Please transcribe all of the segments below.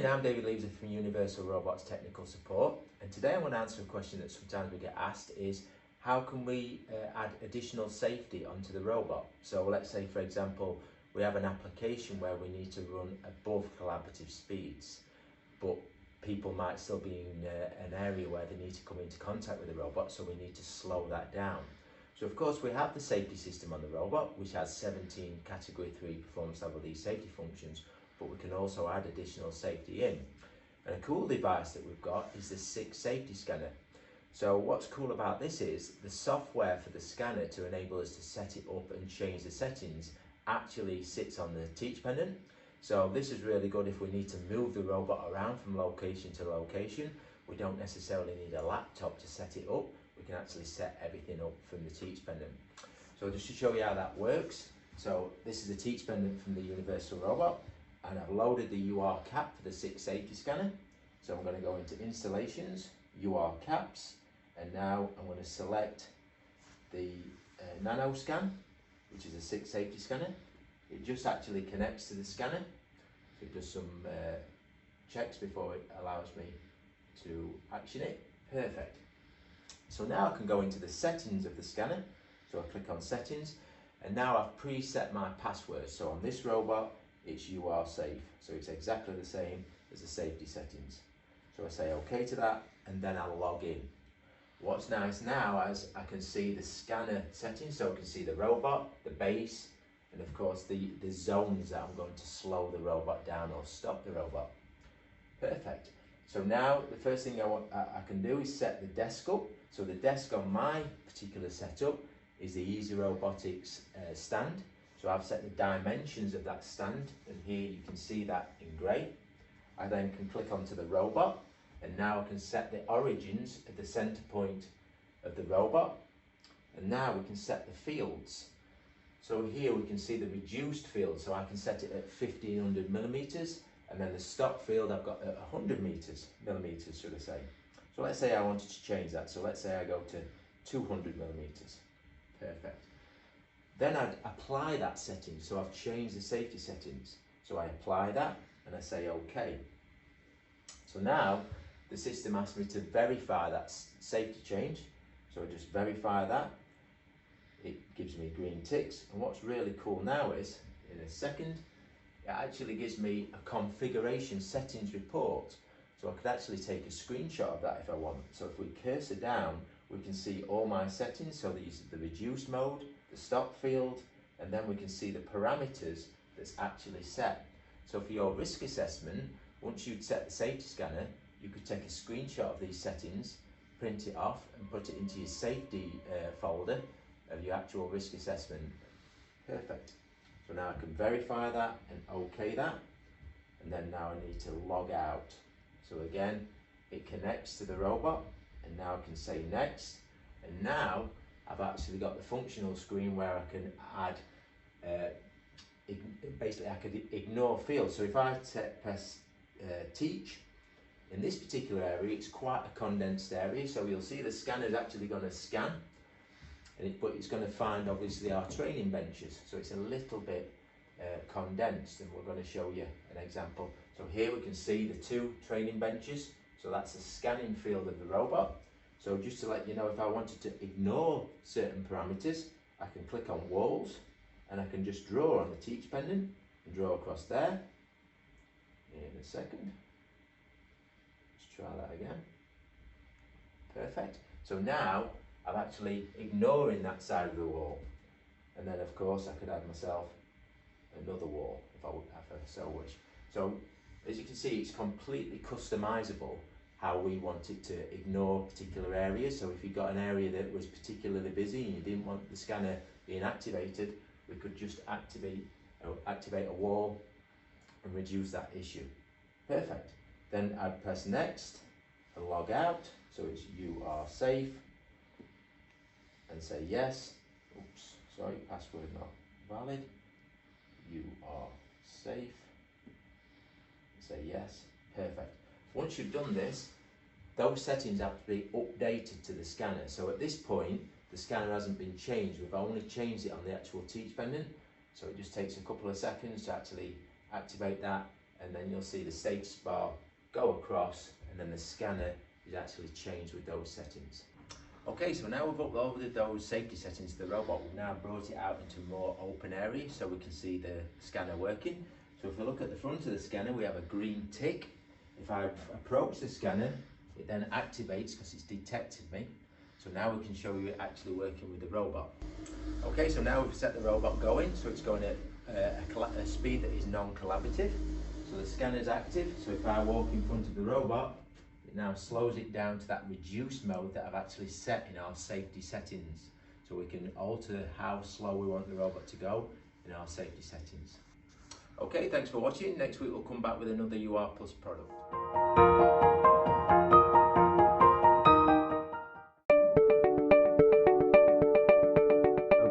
morning, I'm David Leaser from Universal Robots Technical Support, and today I want to answer a question that sometimes we get asked is how can we add additional safety onto the robot? So let's say, for example, we have an application where we need to run above collaborative speeds, but people might still be in an area where they need to come into contact with the robot, so we need to slow that down. So of course we have the safety system on the robot, which has 17 category 3 performance level D safety functions, but we can also add additional safety in. And a cool device that we've got is the 6 safety scanner. So what's cool about this is the software for the scanner to enable us to set it up and change the settings actually sits on the teach pendant. So this is really good if we need to move the robot around from location to location. We don't necessarily need a laptop to set it up. We can actually set everything up from the teach pendant. So just to show you how that works, so this is the teach pendant from the Universal Robot, and I've loaded the UR cap for the 6 safety scanner. So I'm going to go into installations, UR caps, and now I'm going to select the nano scan, which is a 6 safety scanner. It just actually connects to the scanner. So it does some checks before it allows me to action it. Perfect. So now I can go into the settings of the scanner. So I click on settings, and now I've preset my password. So on this robot, it's UR safe. So it's exactly the same as the safety settings. So I say OK to that, and then I'll log in. What's nice now is I can see the scanner settings, so I can see the robot, the base, and of course the zones that I'm going to slow the robot down or stop the robot. Perfect. So now the first thing I can do is set the desk up. So the desk on my particular setup is the Easy Robotics stand. So I've set the dimensions of that stand, and here you can see that in grey. I then can click onto the robot, and now I can set the origins at the center point of the robot. And now we can set the fields. So here we can see the reduced field, so I can set it at 1500 millimeters, and then the stock field I've got at 100 millimeters, should I say. So let's say I wanted to change that. So let's say I go to 200 millimeters. Perfect. Then I'd apply that setting. So I've changed the safety settings. So I apply that and I say OK. So now the system asks me to verify that safety change. So I just verify that. It gives me green ticks. And what's really cool now is, in a second, it actually gives me a configuration settings report. So I could actually take a screenshot of that if I want. So if we cursor down, we can see all my settings. So these are the reduced mode, the stock field, and then we can see the parameters that's actually set. So for your risk assessment, once you'd set the safety scanner, you could take a screenshot of these settings, print it off, and put it into your safety folder of your actual risk assessment. Perfect. So now I can verify that and OK that, and then now I need to log out. So again, it connects to the robot, and now I can say next, and now I've actually got the functional screen where I can add, basically I could ignore fields. So if I press teach, in this particular area it's quite a condensed area, so you'll see the scanner is actually going to scan, but it's going to find obviously our training benches, so it's a little bit condensed, and we're going to show you an example. So here we can see the 2 training benches, so that's the scanning field of the robot. So just to let you know, if I wanted to ignore certain parameters, I can click on walls, and I can just draw on the teach pendant and draw across there. In a second, let's try that again. Perfect. So now I'm actually ignoring that side of the wall, and then of course I could add myself another wall if I so wish. So as you can see, it's completely customizable how we want it to ignore particular areas. So if you've got an area that was particularly busy and you didn't want the scanner being activated, we could just activate a wall and reduce that issue. Perfect. Then I'd press next and log out. So it's you are safe, and say yes. Oops, sorry, password not valid. You are safe. Say yes. Perfect. Once you've done this, those settings have to be updated to the scanner. So at this point, the scanner hasn't been changed. We've only changed it on the actual teach pendant. So it just takes a couple of seconds to actually activate that and then you'll see the status bar go across, and then the scanner is actually changed with those settings. Okay, so now we've uploaded those safety settings to the robot, we've now brought it out into a more open area so we can see the scanner working. So if we look at the front of the scanner, we have a green tick. If I approach the scanner, it then activates because it's detected me. So now we can show you it actually working with the robot. Okay, so now we've set the robot going, so it's going at a speed that is non-collaborative. So the scanner is active, so if I walk in front of the robot, it now slows it down to that reduced mode that I've actually set in our safety settings. So we can alter how slow we want the robot to go in our safety settings. Okay, thanks for watching. Next week we'll come back with another UR Plus product.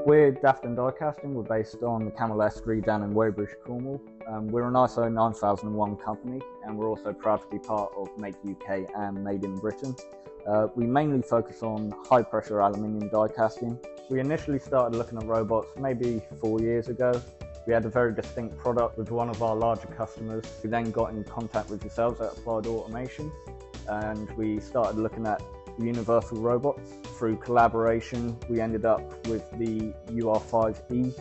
We're Daften Diecast. We're based on the Camel Estuary down in Weybridge, Cornwall. We're an ISO 9001 company, and we're also proud to be part of Make UK and Made in Britain. We mainly focus on high pressure aluminium die casting. We initially started looking at robots maybe 4 years ago. We had a very distinct product with one of our larger customers. We then got in contact with yourselves at Applied Automation, and we started looking at universal robots. Through collaboration, we ended up with the UR5E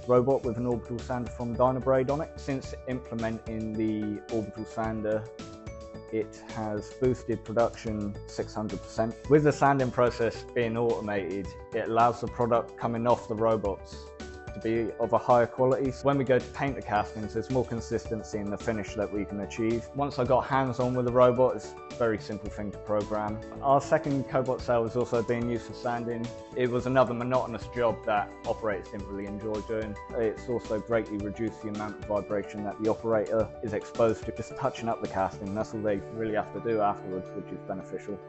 robot with an orbital sander from Dynabrade on it. Since implementing the orbital sander, it has boosted production 600%. With the sanding process being automated, it allows the product coming off the robots to be of a higher quality. So when we go to paint the castings, there's more consistency in the finish that we can achieve. Once I got hands-on with the robot, it's a very simple thing to program. Our second Cobot cell is also being used for sanding. It was another monotonous job that operators didn't really enjoy doing. It's also greatly reduced the amount of vibration that the operator is exposed to just touching up the casting. That's all they really have to do afterwards, which is beneficial.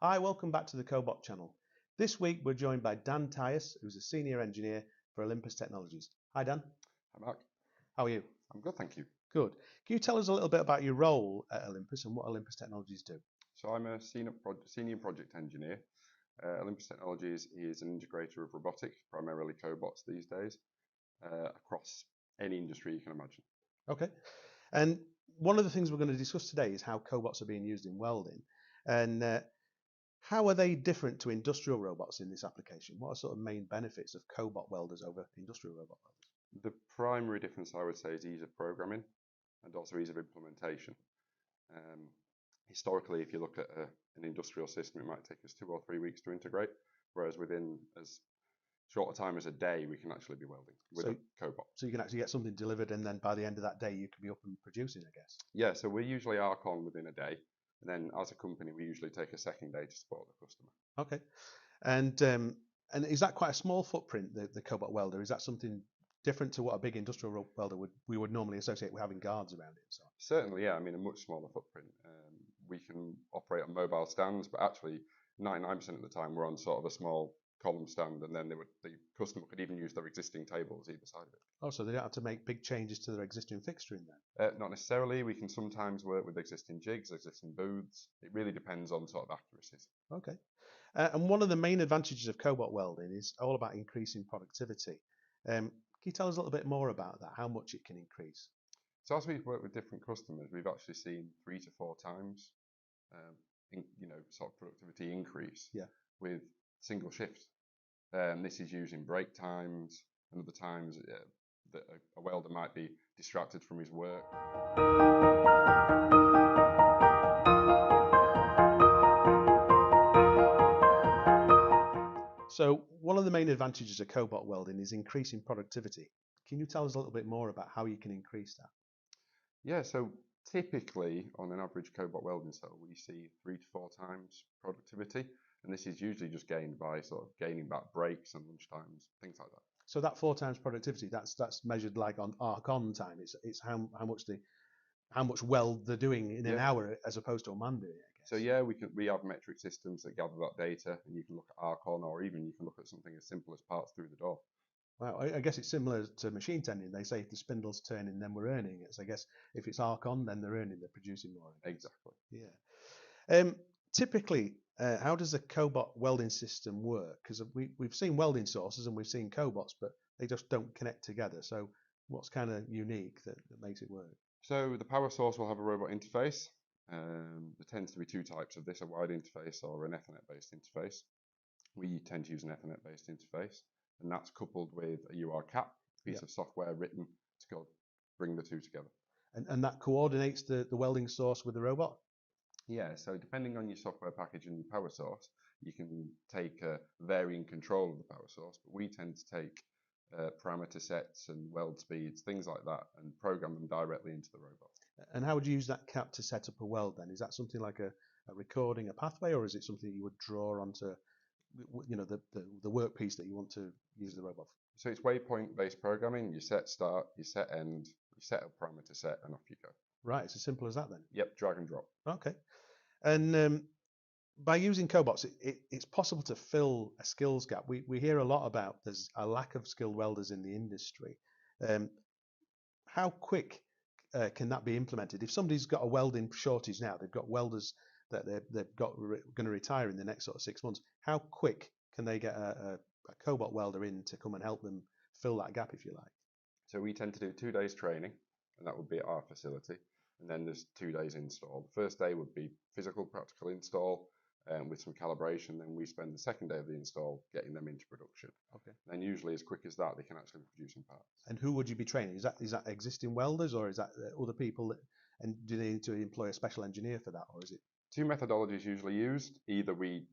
Hi, welcome back to the Cobot channel. This week we're joined by Dan Tyas, who's a senior engineer for Olympus Technologies. Hi Dan. Hi Mark. How are you? I'm good, thank you. Good. Can you tell us a little bit about your role at Olympus and what Olympus Technologies do? So I'm a senior project engineer. Olympus Technologies is an integrator of robotics, primarily cobots these days, across any industry you can imagine. Okay. And one of the things we're going to discuss today is how cobots are being used in welding. And how are they different to industrial robots in this application? What are sort of main benefits of cobot welders over industrial robot welders? The primary difference I would say is ease of programming and also ease of implementation. Historically, if you look at an industrial system, it might take us 2 or 3 weeks to integrate, whereas within as short a time as a day, we can actually be welding with a cobot. So you can actually get something delivered, and then by the end of that day, you can be up and producing, I guess. Yeah, so we're usually arc-on within a day. And then as a company, we usually take a second day to support the customer. Okay. And is that quite a small footprint, the cobot welder? Is that something different to what a big industrial welder we would normally associate with having guards around it? So. Certainly, yeah. I mean, a much smaller footprint. We can operate on mobile stands, but actually 99% of the time we're on sort of a small column stand, and then the customer could even use their existing tables either side of it. Oh, so they don't have to make big changes to their existing fixturing then? Not necessarily. We can sometimes work with existing jigs, existing booths. It really depends on sort of accuracies. Okay. And one of the main advantages of cobot welding is all about increasing productivity. Can you tell us a little bit more about that, how much it can increase? So as we've worked with different customers, we've actually seen 3 to 4 times, sort of productivity increase with single shifts. This is using break times and other times that a welder might be distracted from his work. So one of the main advantages of cobot welding is increasing productivity. Can you tell us a little bit more about how you can increase that? Yeah, so typically on an average cobot welding cell, we see 3 to 4 times productivity. And this is usually just gained by sort of gaining back breaks and lunch times, things like that. So that 4 times productivity, that's measured like on arc-on time. It's how much weld they're doing in an hour as opposed to a man doing it, I guess. So yeah, we have metric systems that gather that data, and you can look at arc-on, or even you can look at something as simple as parts through the door. Well, I guess it's similar to machine tending. They say if the spindle's turning, then we're earning it. So I guess if it's arc-on, then they're producing more. Exactly. Yeah. typically, how does a Cobot welding system work? Because we've seen welding sources and we've seen Cobots, but they just don't connect together. So what's kind of unique that makes it work? So the power source will have a robot interface. There tends to be two types of this, a wide interface or an Ethernet-based interface. We tend to use an Ethernet-based interface, and that's coupled with a UR cap, piece of software written to go bring the two together. And that coordinates the welding source with the robot? Yeah, so depending on your software package and your power source, you can take varying control of the power source, but we tend to take parameter sets and weld speeds, things like that, and program them directly into the robot. And how would you use that cap to set up a weld then? Is that something like a recording, a pathway, or is it something you would draw onto, you know, the workpiece that you want to use the robot for? So it's waypoint-based programming. You set start, you set end, you set a parameter set, and off you go. Right, it's as simple as that then? Yep, drag and drop. Okay. And by using Cobots, it's possible to fill a skills gap. We hear a lot about there's a lack of skilled welders in the industry. How quick can that be implemented? If somebody's got a welding shortage now, they've got welders that they've got going to retire in the next sort of 6 months, how quick can they get a Cobot welder in to come and help them fill that gap, if you like? So we tend to do 2 days training, and that would be at our facility. And then there's 2 days install. The first day would be physical, practical install with some calibration. Then we spend the second day of the install getting them into production. Okay. And usually as quick as that, they can actually be producing parts. And who would you be training? Is that existing welders, or is that other people? And do they need to employ a special engineer for that, or is it? 2 methodologies usually used. Either we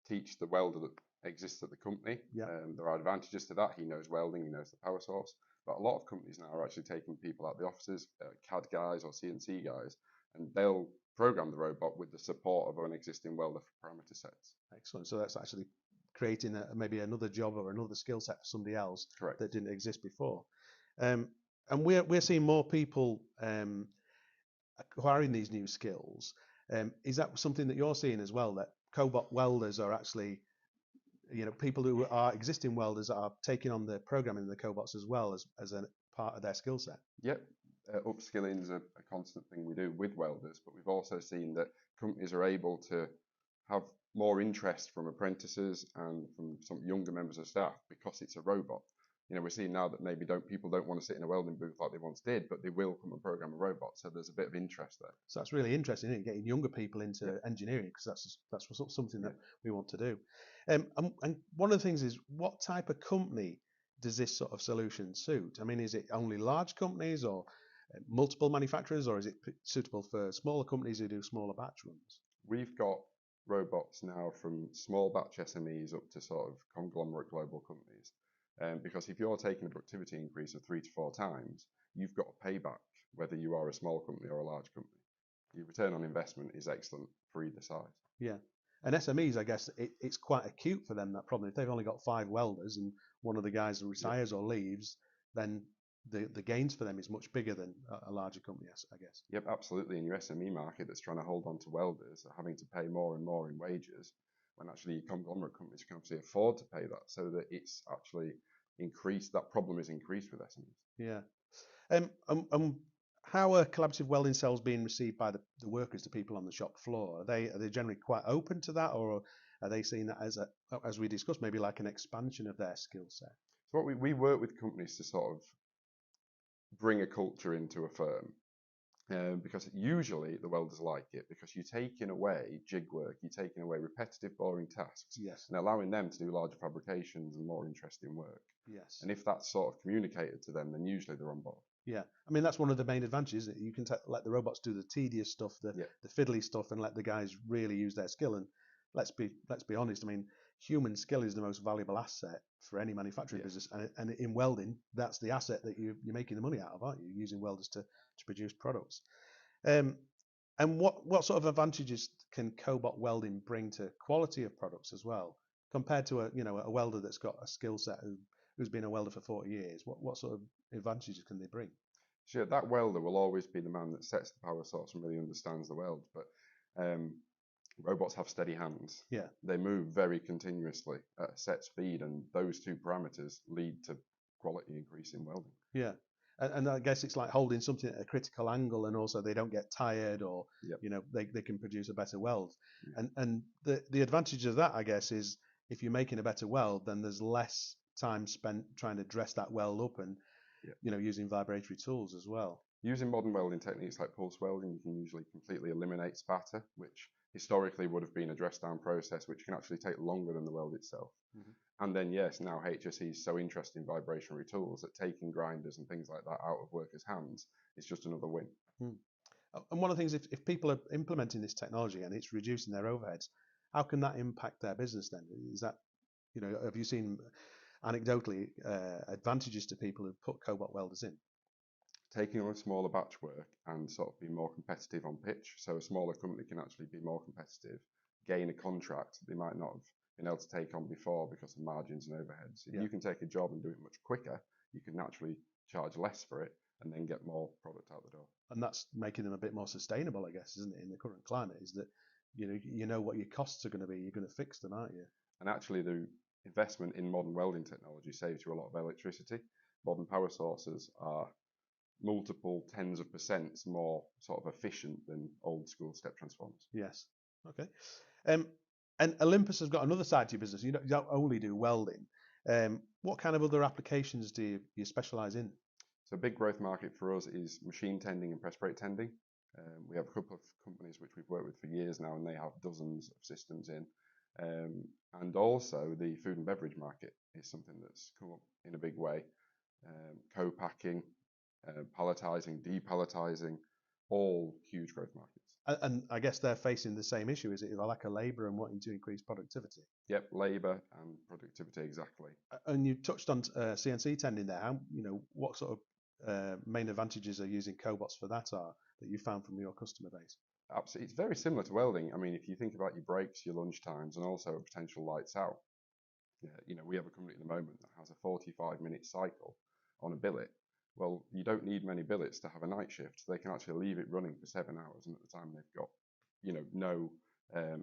teach the welder that exists at the company. Yeah. There are advantages to that. He knows welding, he knows the power source. But a lot of companies now are actually taking people out the offices, CAD guys or CNC guys, and they'll program the robot with the support of an existing welder for parameter sets. Excellent. So that's actually creating maybe another job or another skill set for somebody else. Correct. That didn't exist before. And we're seeing more people acquiring these new skills. Is that something that you're seeing as well, that Cobot welders are actually, you know, people who are existing welders are taking on the programming of the Cobots as well as a part of their skill set? Yep. Upskilling is a constant thing we do with welders, but we've also seen that companies are able to have more interest from apprentices and from some younger members of staff because it's a robot. You know, we're seeing now that maybe people don't want to sit in a welding booth like they once did, but they will come and program a robot. So there's a bit of interest there. So that's really interesting, isn't it? Getting younger people into engineering, because that's something that we want to do. And one of the things is, what type of company does this sort of solution suit? I mean, is it only large companies or multiple manufacturers, or is it suitable for smaller companies who do smaller batch runs? We've got robots now from small batch SMEs up to sort of conglomerate global companies. Because if you're taking a productivity increase of 3 to 4 times, you've got a payback, whether you are a small company or a large company. Your return on investment is excellent for either side. Yeah. And SMEs, I guess, it's quite acute for them, that problem. If they've only got 5 welders and one of the guys retires or leaves, then the gains for them is much bigger than a larger company, I guess. Yep, absolutely. In your SME market that's trying to hold on to welders, are having to pay more and more in wages, when actually conglomerate companies can obviously afford to pay that, so that it's actually increased, that problem is increased with SMEs. Yeah. How are collaborative welding cells being received by the workers, the people on the shop floor? Are they generally quite open to that, or are they seeing that as we discussed, maybe like an expansion of their skill set? So what we work with companies to sort of bring a culture into a firm. Because usually the welders like it, because you're taking away jig work, you're taking away repetitive, boring tasks, yes, and allowing them to do larger fabrications and more interesting work. Yes. And if that's sort of communicated to them, then usually they're on board. Yeah, I mean, that's one of the main advantages, that you can let the robots do the tedious stuff, the fiddly stuff, and let the guys really use their skill. And let's be honest, I mean, human skill is the most valuable asset for any manufacturing business, and in welding, that's the asset that you're making the money out of, aren't you? Using welders to produce products. And what sort of advantages can Cobot welding bring to quality of products as well, compared to a welder that's got a skill set who's been a welder for 40 years? What sort of advantages can they bring? Sure, that welder will always be the man that sets the power source and really understands the weld, but robots have steady hands. Yeah. They move very continuously at a set speed, and those 2 parameters lead to quality increase in welding. Yeah. And I guess it's like holding something at a critical angle, and also they don't get tired, or Yep. they can produce a better weld. Yeah. And the advantage of that, I guess, is if you're making a better weld, then there's less time spent trying to dress that weld up, and using vibratory tools as well. Using modern welding techniques like pulse welding, you can usually completely eliminate spatter, which historically would have been a dress down process, which can actually take longer than the weld itself. Mm-hmm. And then, yes, now HSE is so interested in vibrationary tools that taking grinders and things like that out of workers' hands is just another win. And one of the things, if people are implementing this technology and it's reducing their overheads, how can that impact their business then? Is that, have you seen anecdotally advantages to people who put cobot welders in? Taking on smaller batch work and sort of be more competitive on pitch. So a smaller company can actually be more competitive, gain a contract they might not have been able to take on before because of margins and overheads. If you can take a job and do it much quicker, you can naturally charge less for it and then get more product out the door. And that's making them a bit more sustainable, I guess, isn't it, in the current climate, is that you know what your costs are going to be, you're going to fix them, aren't you? And actually the investment in modern welding technology saves you a lot of electricity. Modern power sources are multiple tens of percent more sort of efficient than old school step transformers. Yes. Okay. And Olympus has got another side to your business. You don't only do welding. What kind of other applications do you specialize in? So a big growth market for us is machine tending and press brake tending. We have a couple of companies which we've worked with for years now, and they have dozens of systems in. And also the food and beverage market is something that's come up in a big way. Co-packing, palletizing, depalletizing, all huge growth markets. And I guess they're facing the same issue. Is it a lack of labour and wanting to increase productivity? Yep, labour and productivity, exactly. And you touched on CNC tending there. What sort of main advantages are using cobots for that that you found from your customer base? Absolutely, it's very similar to welding. I mean, if you think about your breaks, your lunch times, and also potential lights out. We have a company at the moment that has a 45-minute cycle on a billet. Well, you don't need many billets to have a night shift. So they can actually leave it running for 7 hours, and at the time they've got, no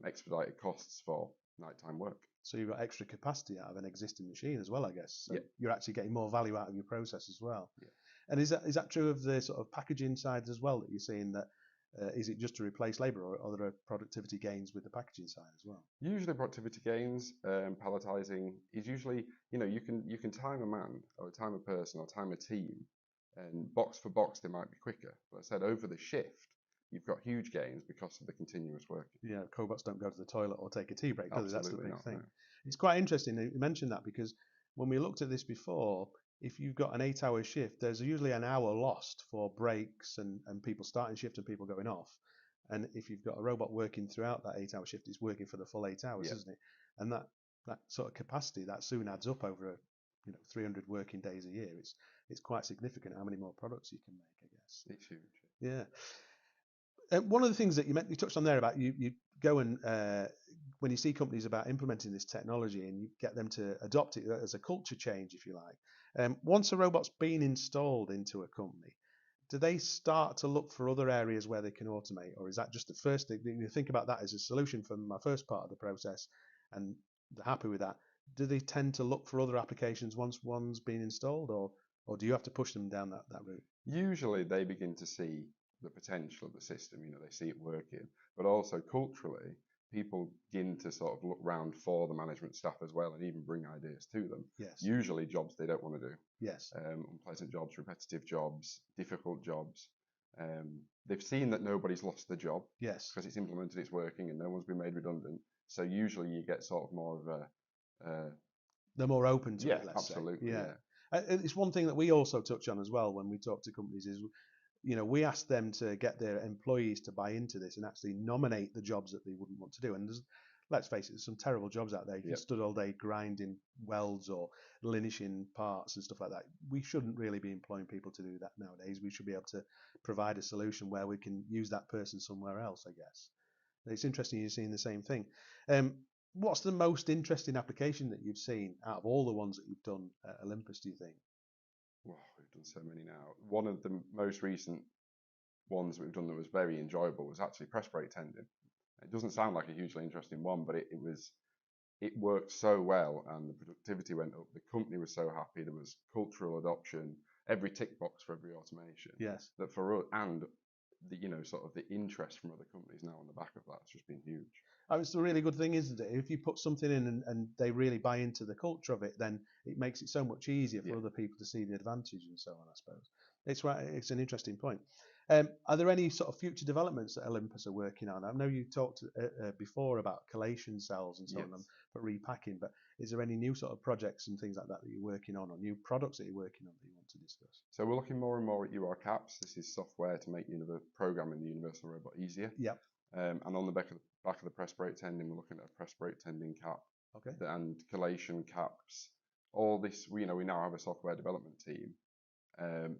expedited costs for nighttime work. So you've got extra capacity out of an existing machine as well, I guess. So yeah. You're actually getting more value out of your process as well. Yeah. And is that true of the sort of packaging side as well, that you're seeing that? Is it just to replace labour, or are there productivity gains with the packaging side as well? Usually productivity gains. Palletizing is usually, you can time a man or time a person or time a team, and box for box they might be quicker. But I said over the shift, you've got huge gains because of the continuous work. Yeah, cobots don't go to the toilet or take a tea break, do they? That's the big thing. No. It's quite interesting that you mentioned that, because when we looked at this before, if you've got an 8-hour shift, there's usually an hour lost for breaks and people starting shift and people going off. And if you've got a robot working throughout that 8-hour shift, it's working for the full 8 hours, isn't it? And that sort of capacity, that soon adds up over 300 working days a year. It's quite significant how many more products you can make, I guess. It's huge. Yeah. One of the things that you touched on there about you go and when you see companies about implementing this technology and you get them to adopt it as a culture change, if you like. Once a robot's been installed into a company, do they start to look for other areas where they can automate, or is that just the first thing? You think about that as a solution for my first part of the process, and they're happy with that. Do they tend to look for other applications once one's been installed, or do you have to push them down that route? Usually they begin to see the potential of the system, they see it working, but also culturally, people begin to sort of look round for the management staff as well and even bring ideas to them. Yes. Usually jobs they don't want to do. Yes. Unpleasant jobs, repetitive jobs, difficult jobs. They've seen that nobody's lost the job. Yes. Because it's implemented, it's working, and no one's been made redundant. So usually you get sort of more of a... They're more open to it, let's absolutely, say. Yeah. It's one thing that we also touch on as well when we talk to companies is, we ask them to get their employees to buy into this and actually nominate the jobs that they wouldn't want to do. And let's face it, there's some terrible jobs out there. If you stood all day grinding welds or linishing parts and stuff like that, we shouldn't really be employing people to do that nowadays. We should be able to provide a solution where we can use that person somewhere else, I guess. It's interesting you're seeing the same thing. What's the most interesting application that you've seen out of all the ones that you've done at Olympus, do you think? Well, we've done so many now. One of the most recent ones that we've done that was very enjoyable was actually press brake tending. It doesn't sound like a hugely interesting one, but it worked so well and the productivity went up. The company was so happy. There was cultural adoption. every tick box for every automation. Yes. That for us, and the, you know, sort of the interest from other companies now on the back of that has just been huge. Oh, it's a really good thing, isn't it? If you put something in and they really buy into the culture of it, then it makes it so much easier for other people to see the advantage and so on, I suppose. It's right. It's an interesting point. Are there any sort of future developments that Olympus are working on? I know you talked before about collation cells and so on for repacking, but is there any new sort of projects and things like that that you're working on, or new products that you're working on that you want to discuss? So we're looking more and more at UR caps. This is software to make programming the universal robot easier. Yep. And on the back of the press brake tending, we're looking at a press brake tending cap, and collation caps. All this, we now have a software development team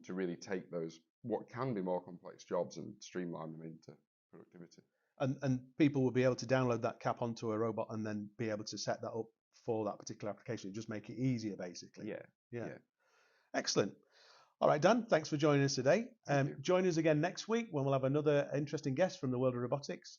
to really take those what can be more complex jobs and streamline them into productivity. And people will be able to download that cap onto a robot and then be able to set that up for that particular application. Just make it easier, basically. Yeah. Excellent. All right, Dan, thanks for joining us today. Join us again next week when we'll have another interesting guest from the world of robotics.